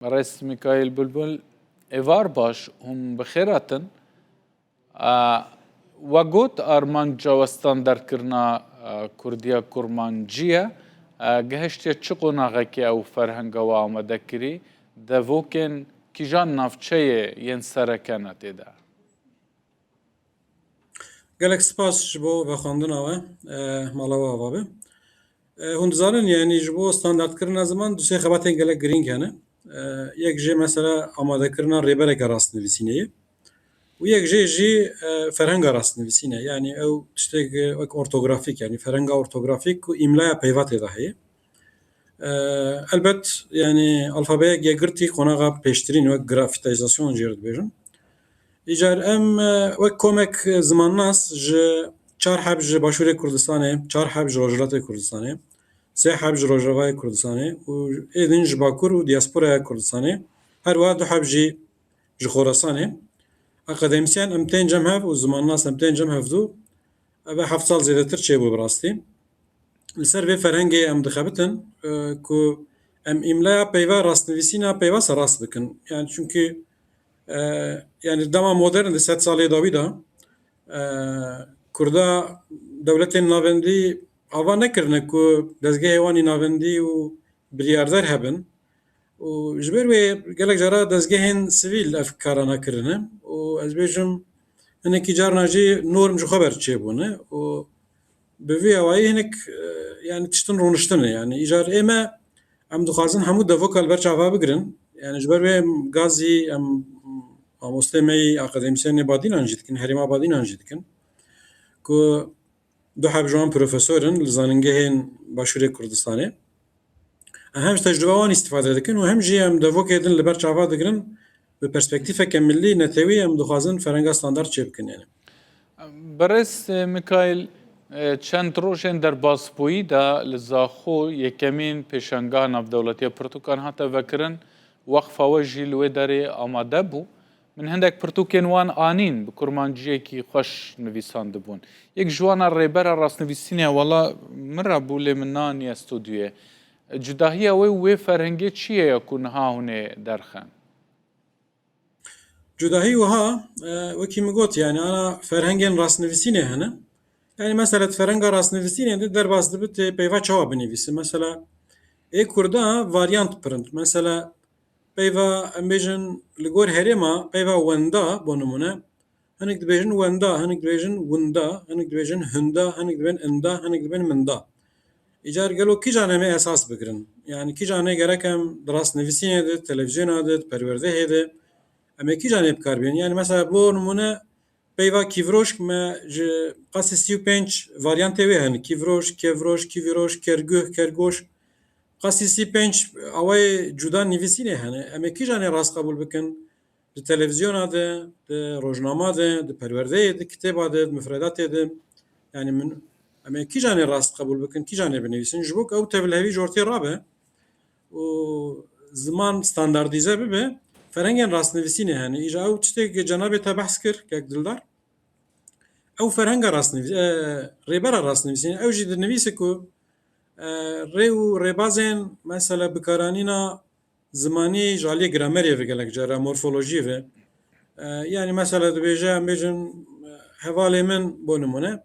رئيس ميكائيل بلبل ايوار باش هم بخيراتن وگوت ارمان جوستان در کرنا کردیا کرمانجیه گهشتی چقونا غکی او فرهنگ و آمده کری دوکن کیجان نافچه ین سرکنه ده Gelek spas ji bo vexandina we mala we ava be. Hûn dizanin yani ji bo standardkirina ziman du sê xebatên gelek girîng hene. Yek jê mesela amadekirina rêbereka rastnivîsînê û yek jê jî ferhenga rastnivîsîne. Yani ew tiştek wek ortografîk yani ferhenga ortografîk û îmlaya peyvatê de heye. Elbet yani alfabeyek yekgirtî qonaxa pêştirîn wek grafîtayzasyon jê dibêjin. İcar em wek komek zimannas ji çar heb ji Başûrê Kurdistanê, çar heb ji Rojhilatê Kurdistanê, sê heb ji Rojavayê Kurdistanê û êdin ji Bakur û diasporaya Kurdistanê, her wa du heb jî ji Xorasanê. Akademîsyen em tên cem hev û zimannas em tên cem hevdû ve heft sal zêdetir çêbû bi rastî. Li ser vê ferhengê em dixebitin ku em îmlaya peyva rastnivîsîna peyva serast bikin. Yani çünkü yani dema modern di sed salê dawî da Kurda dewletên navendî ava nekirine ku dezgehê wanî navendî û biryardar hebin û ji ber wê gelek jara dezgehên sivîl ev kara nekirine û ez bêjim hinekî carna jî norm ji xwe ber çêbûne û bi vê awayî hinek yani tiştin rûniştine yani îcar ême em dixwazin hemû devoka li ber çava bigirin yani ji ber wê gazî em mamostê me yî akademîsyenê badînan jî dikin, herêma badînan jî dikin ku du heb ji wan profesorin li zanîngehên Başûrê Kurdistanê. Hem ji tecrübe wan îstîfade dikin û hem jî em devokê din li ber çava digirin bi perspektîfeke millî netewî em dixwazin ferhenga standard çê bikin yani. برئیس میکائیل چند روژên derbasbûyî de li Zaxo yekemîn pêşangeha navdewletiya Pirtûkan hate vekirin wexfa we jî li wê derê amade bû. Min hindek pirtûkên wan anîn bi kurmanciyekî xweş nivîsandibûn. Yek ji wan a rêbera rastnivîsînê wela min re bû lê min naniye stûdyoyê. Cudahiya wê û wê ferhengê çi ye ku niha hûnê derxen? Cudahî wiha wekî min got yani ana ferhengên rastnivîsînê hene. Yani mesela ferhenga rastnivîsînê de derbas dibe tê peyva çawa binivîse. Mesela ê Kurda varyant print. Mesela peyva em bêjin li gor herêma peyva wenda bo nimûne hinek dibêjin wenda, hinek dibêjin winda, hinek dibêjin hunda, hinek dibên inda, hinek dibên minda. Îcar gelo kîjan em ê esas bigirin? Yani kîjan ê gerek em di rastnivîsînê de, televizyona de, perwerdehê de em ê kîjan ê bikarbînin? Yani mesela bo nimûne peyva kîvroşk me ji qasî 35 varyantê wê hene. Kîvroş, kevroş, kîviroş, kerguh, kergoş. Qasî 35 awayê cuda nivîsînê hene. Em ê kîjan ê rast qebûl bikin? Di televizyona de, di rojnama de, di perwerdeyê de, kitêba de, di mifredatê de. Yani min em ê kîjan ê rast qebûl bikin? Kîjan ê binivîsin? Ji bo ku ew tevlihevî ji ortê rabe û ziman standardîze bibe ferhengên rastnivîsînê hene. Îja ew tiştek cenabê te behs kir gek dildar. Ew ferhenga rastnivîsî rêbera rastnivîsînê ew jî dinivîse ku rê û rêbazên mesela bikaranîna zimanî ji aliyê gramerê ve gelek cara morfolojî ve yani mesela dibêje em bêjin hevalê min bo nimûne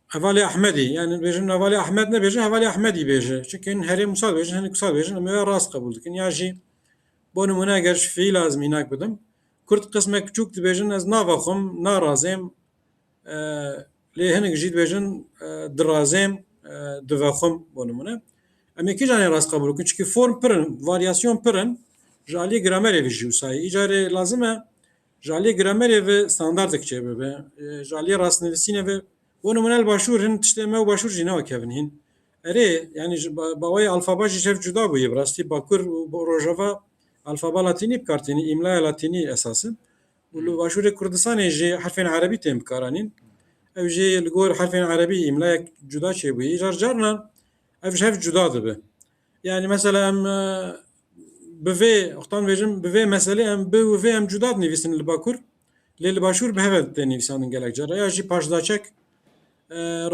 hevalê Ahmedî yani bêjin hevalê Ahmed nebêje hevalê Ahmedî bêje. Çünkü hin herê Musa dibêjin hinek Musa dibêjin em ê rast qebûl dikin ya jî bo nimûne eger ji fiîla ezmînak bidim Kurd qismek biçûk dibêjin ez nava xwe narazêm lê hinek jî dibêjin dirazêm divexwim bo nimûne. Em ê kîjan ê rast qebûl bikin? Çünkü form pirin, varyasyon pirin ji aliyê gramerê ve jî wisa ye. Îcarê lazim e ji aliyê gramerê ve standardek çêbibe. Ji aliyê rastnivîsînê ve bo nimûne li Başûr hin tiştê me û Başûr jî nekevin hîn. Erê yani ji bawayê alfaba jî şev cuda bûye bi rastî Bakur û Rojava alfaba latînî bikartînî, îmlaya latînî esas in. û li Başûrê Kurdistanê jî herfên erebî tên bikaranîn. Ew jî li gor herfên erebî îmlayek cuda çêbûye. Îcar carna ev ji hev cuda dibe. Yani mesela em bi vê oxtan bêjim bi vê meselê em bi vê em cuda dinivîsin li Bakur lê li Başûr bi hev tê nivîsandin gelek cara ya jî paşdaçek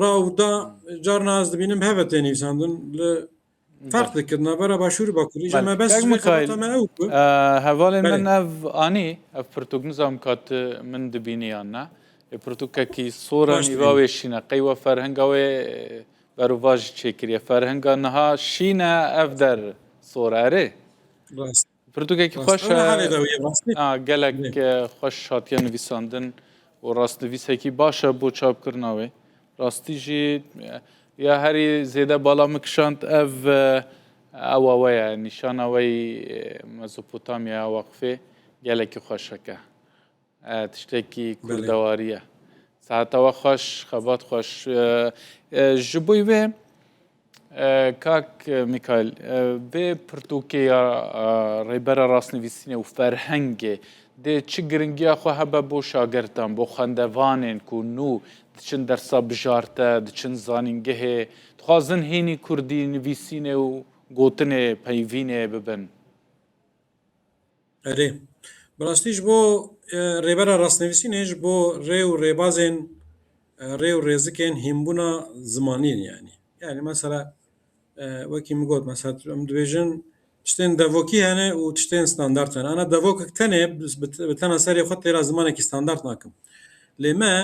ra û da carna ez dibînim bi hev tê nivîsandin li فرق دکرد نبره باشور باکوری جا ما بس کاک جوی میکایل خبرتا ما او کو هەواڵێن بله من ئەv ئانی ئەv پرتوک نزانم کات من دبینیان نه پرتوکێکی سۆران باش ئیواوێشینە قەیوە فەرهەنگاوێ بەروڤژ چێکریە فەرهەنگا نەها شینە ئەv دەر سۆرارێ راست پرتوکێکی راست خۆش انا حالی داویه راستی gelek بله xweş hatiye nivîsandin û rastnivîsekî baş e bۆ çapkirina wê rastî jî ya herî zêde bala mikişand ev ewa we ye nîşana we Mezopotamya Waqfê gelekî xweşek e tiştekî kurdewarî ye seheta we xweş xebat xweş ji bo wê Kak Mikail vê pirtûkêya rêbera rastnivîsînê û ferhengê dê çi giringiya xwe hebe bo şagirdan bo xwendevanên ku nû diçin dersa bijarte diçin zanîngehê dixwazin hênî Kurdî nivîsînê û gotinê peyvînê bibin اره براستی ji bo rêbera rastnivîsînê ji bo rê û rêbazên rê û rêzikên hînbûna zimanî yani yani mesela wekî min got mesela em dibêjin tiştên devokî hene û tiştên standard hene ana devokek tenê bi tena serê xwe têra zimanekî standard nakim lê me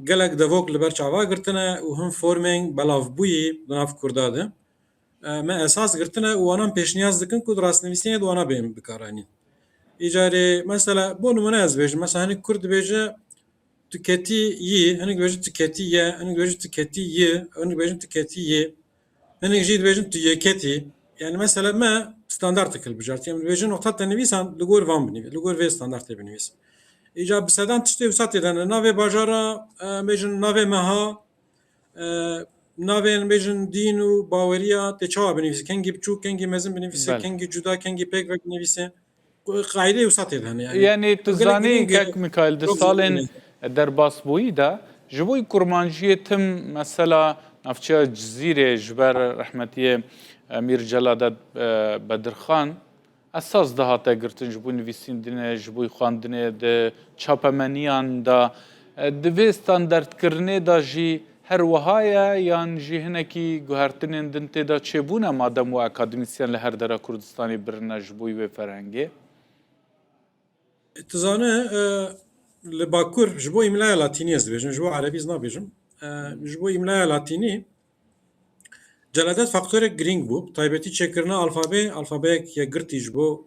gelek devok li ber çava girtine û him formên belavbûyî di nav Kurda de me esas girtine û wanan pêşniyaz dikin ku di rastnivîsînê di wana bên bikaranîn îcarê mesela bo nimune ez bêjim mesela hinek Kurd dibêje tu ketî yî hinek dibêjin tu ketî ye hinek dibêjin tu ketî yî hinek dibêjin tu ketî yê hinek jî dibêjin tu yê ketî yani mesela me standard dikil bijartî em dibêjin noqta te nivîsan li gor van binivî li gor vê standardê binivîs îca bi sedan tiştê wisa tê de navê bajara bêjin navê meha navên bêjin dîn û baweriya tê çawa binivîse kengî biçûk kengî mezin binivîse kengî cuda kengî pêk vek binivîse qaîdê wisa tê de hene yani tu zanî Kak Mikail di salên derbasbûyî de ji bo kurmanciyê tim mesela navçeya Cizîrê ji ber rehmetiyê Emîr Celadet Bedirxan esas dihate girtin ji bo nivîsîndinê ji bo xwandinê di çapemeniyan da di vê standardkirinê da jî her wiha ye yan jî hinekî guhertinên din tê de çêbûne madem û akademîsyen li her dera Kurdistanê birine ji bo vê ferhengê Tizane li Bakur ji bo îmlaya latînî ez dibêjim ji bo erebî ez nabêjim ji bo îmlaya latînî Celadet faktorek girîng bû taybetî çêkirina alfabeyek yekgirtî ji bo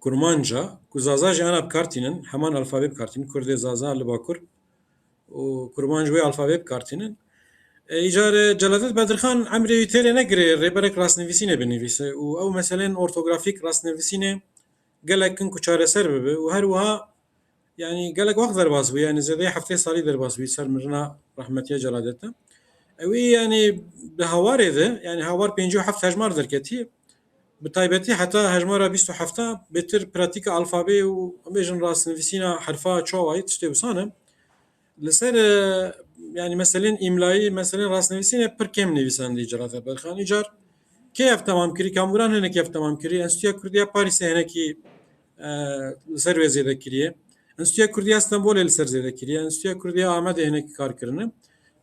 kurmanca ku zaza jî ana bikartînin heman alfabê bikartînin Kurdê zaza li Bakur û kurman ji wê alfabê bikartînin îcarê Celadet Bedirxan emrê wî têrê negirê rêberek rastnivîsînê binivîse û ew meselên ortografîk rastnivîsînê gelek kin ku çareser bibe û her wiha yani gelek wext derbas bû yani zêdeyê heftê salî derbas bû ser mirina rehmetiya Celadet'e wî yani bi hawarê de yani hawar pêncî û heft hejmar derketî bi taybetî heta hejmara bîst û hefta bêtir pratika alfabê û bêjin rastnivîsîna herfa çawayî tiştê wisa ne li ser yani meselên îmlayî meselên rastnivîsînê pir kêm nivîsandî Celadet Bedirxan îcar kê ev temam kirî kamuran hinek ev temam kirî Enstitûya Kurdiya Parîsê hinekî li ser wê zêde kiriye Enstitûya Kurdiya Stenbolê li ser zêde kiriye Enstitûya Kurdiya Amedê hinekî kar kirine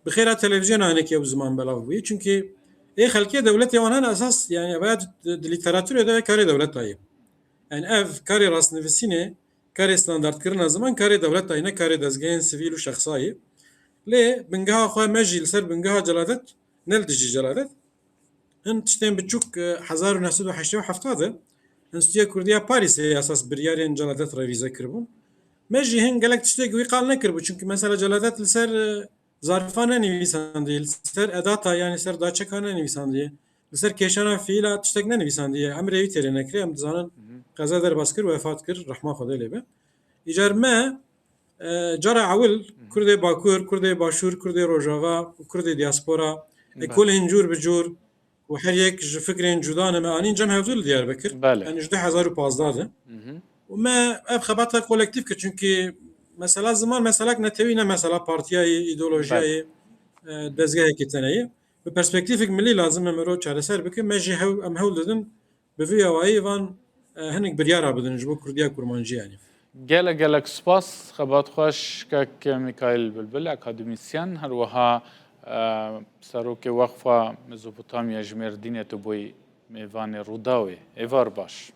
bi xêra televizyona hinekî ew ziman belav bûye çünkü ê xelkê dewletê wan hene esas yani ev di lîteratûrê de ve karê dewlet dayê yani ev karê rastnivîsînê karê standardkirina ziman karê dewlet dayê ne karê dezgehên sivîl û şexsayê lê bingeha xwe me jî li ser bingeha Celadet ne li dijî Celadet hin tiştên biçûk 1980 de Enstitûya Kurdiya Parîsê esas biryarên Celadet revîze kiribûn me jî hin gelek tiştê wî qal nekiribû çünkü mesela Celadet li ser zarfa nenivîsandiye li ser edata yani ser daçeka nenivîsandiye li ser kêşana fiîla tiştek nenivîsandiye emrê wî têrê nekiriye em dizanin qeza derbas kir wefat kir rehma Xwedê lê be îcar me cara ewil Kurdê Bakur Kurdê Başûr Kurdê Rojava û Kurdê diaspora ekolên cûr bi cûr û her yek ji fikrên cuda ne me anîn cem hevdû li Diyarbekir yani ji 2015 de û me ev xebata kolektif kir çünkü mesela ziman meselek netewî ne mesela partiyayê îdeolojiyayê dezgehekê teneyê bi perspektîfek millî lazim em ero çareser bikin me jî em hewl didin bi vî awayî van hinek biryara bidin ji bo Kurdiya kurmancî yani gelek gelek spas xebat xweş Kak Mikail Bilbil akademîsyen her wiha serokê Weqfa Mezopotamya ji Mêrdînê tu bûyî mêvanê Rûdawê êvar baş.